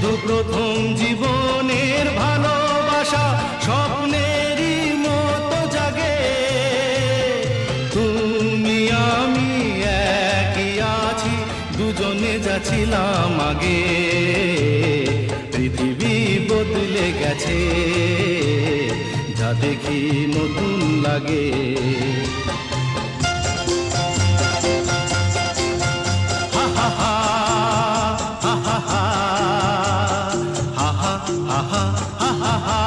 শুধু প্রথম জীবনের ভালোবাসা স্বপ্নেরই মতো জাগে। তুমি আমি একই আছি, দুজনে যাচ্ছিলাম আগে। পৃথিবী বদলে গেছে, যা দেখি নতুন লাগে। হা হা হা হা হা হা হা হা হা হা হা।